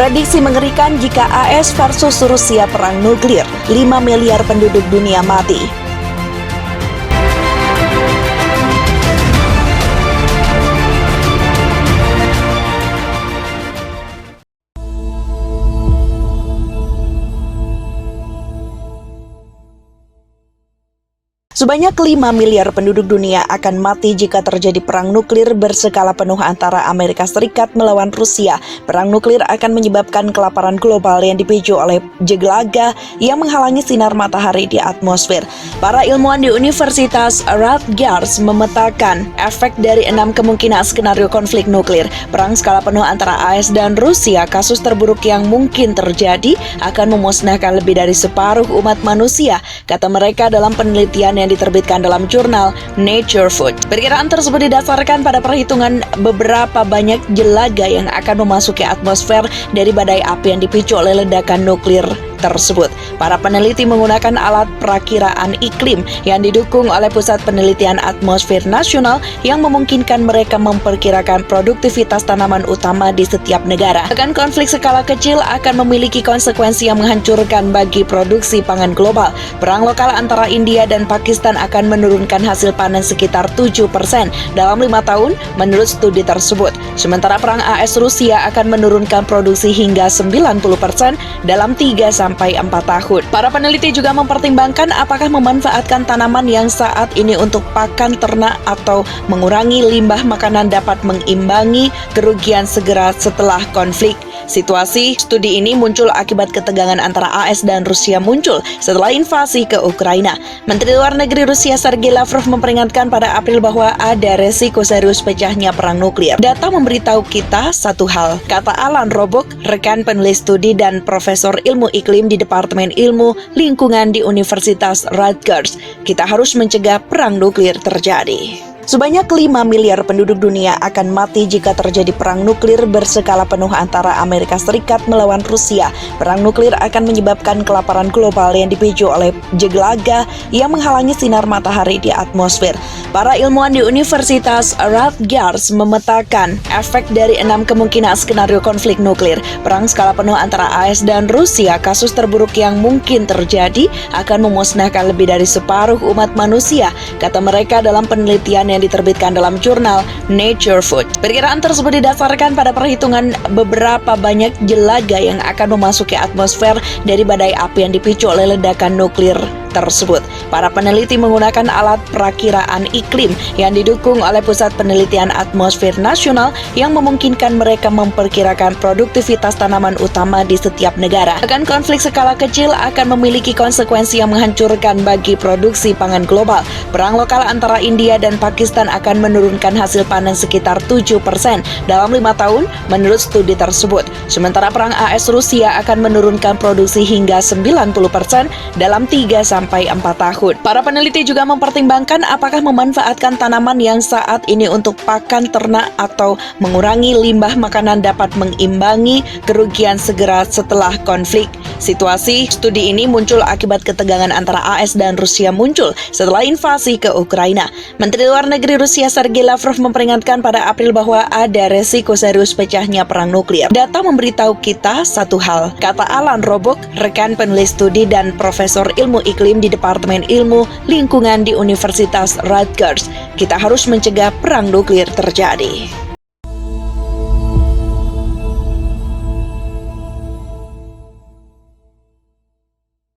Prediksi mengerikan jika AS versus Rusia perang nuklir, 5 miliar penduduk dunia mati. Sebanyak 5 miliar penduduk dunia akan mati jika terjadi perang nuklir berskala penuh antara Amerika Serikat melawan Rusia. Perang nuklir akan menyebabkan kelaparan global yang dipicu oleh jeglaga yang menghalangi sinar matahari di atmosfer. Para ilmuwan di Universitas Rutgers memetakan efek dari 6 kemungkinan skenario konflik nuklir. Perang skala penuh antara AS dan Rusia, kasus terburuk yang mungkin terjadi, akan memusnahkan lebih dari separuh umat manusia, kata mereka dalam penelitian yang diterbitkan dalam jurnal Nature Food. Perkiraan tersebut didasarkan pada perhitungan beberapa banyak jelaga yang akan memasuki atmosfer dari badai api yang dipicu oleh ledakan nuklir tersebut. Para peneliti menggunakan alat perakiraan iklim yang didukung oleh Pusat Penelitian Atmosfer Nasional yang memungkinkan mereka memperkirakan produktivitas tanaman utama di setiap negara. Bahkan konflik skala kecil akan memiliki konsekuensi yang menghancurkan bagi produksi pangan global. Perang lokal antara India dan Pakistan akan menurunkan hasil panen sekitar 7% dalam 5 tahun menurut studi tersebut. Sementara perang AS Rusia akan menurunkan produksi hingga 90% dalam 3-4 tahun. Para peneliti juga mempertimbangkan apakah memanfaatkan tanaman yang saat ini untuk pakan ternak atau mengurangi limbah makanan dapat mengimbangi kerugian segera setelah konflik. Situasi studi ini muncul akibat ketegangan antara AS dan Rusia muncul setelah invasi ke Ukraina. Menteri Luar Negeri Rusia Sergei Lavrov memperingatkan pada April bahwa ada resiko serius pecahnya perang nuklir. Data memberitahu kita satu hal, kata Alan Robock, rekan penulis studi dan profesor ilmu iklim di Departemen Ilmu Lingkungan di Universitas Rutgers. Kita harus mencegah perang nuklir terjadi. Sebanyak 5 miliar penduduk dunia akan mati jika terjadi perang nuklir berskala penuh antara Amerika Serikat melawan Rusia. Perang nuklir akan menyebabkan kelaparan global yang dipicu oleh jeglaga yang menghalangi sinar matahari di atmosfer. Para ilmuwan di Universitas Rutgers memetakan efek dari 6 kemungkinan skenario konflik nuklir. Perang skala penuh antara AS dan Rusia, kasus terburuk yang mungkin terjadi, akan memusnahkan lebih dari separuh umat manusia, kata mereka dalam penelitian yang diterbitkan dalam jurnal Nature Food. Perkiraan tersebut didasarkan pada perhitungan beberapa banyak jelaga yang akan memasuki atmosfer dari badai api yang dipicu oleh ledakan nuklir tersebut. Para peneliti menggunakan alat perakiraan iklim yang didukung oleh Pusat Penelitian Atmosfer Nasional yang memungkinkan mereka memperkirakan produktivitas tanaman utama di setiap negara. Bahkan konflik skala kecil akan memiliki konsekuensi yang menghancurkan bagi produksi pangan global. Perang lokal antara India dan Pakistan akan menurunkan hasil panen sekitar 7% dalam 5 tahun menurut studi tersebut. Sementara perang AS Rusia akan menurunkan produksi hingga 90% dalam 3-4 tahun. Para peneliti juga mempertimbangkan apakah memanfaatkan tanaman yang saat ini untuk pakan ternak atau mengurangi limbah makanan dapat mengimbangi kerugian segera setelah konflik. Situasi studi ini muncul akibat ketegangan antara AS dan Rusia muncul setelah invasi ke Ukraina. Menteri Luar Negeri Rusia Sergei Lavrov memperingatkan pada April bahwa ada resiko serius pecahnya perang nuklir. Data memberitahu kita satu hal, kata Alan Robock, rekan penulis studi dan profesor ilmu iklim di Departemen Ilmu Lingkungan di Universitas Rutgers. Kita harus mencegah perang nuklir terjadi.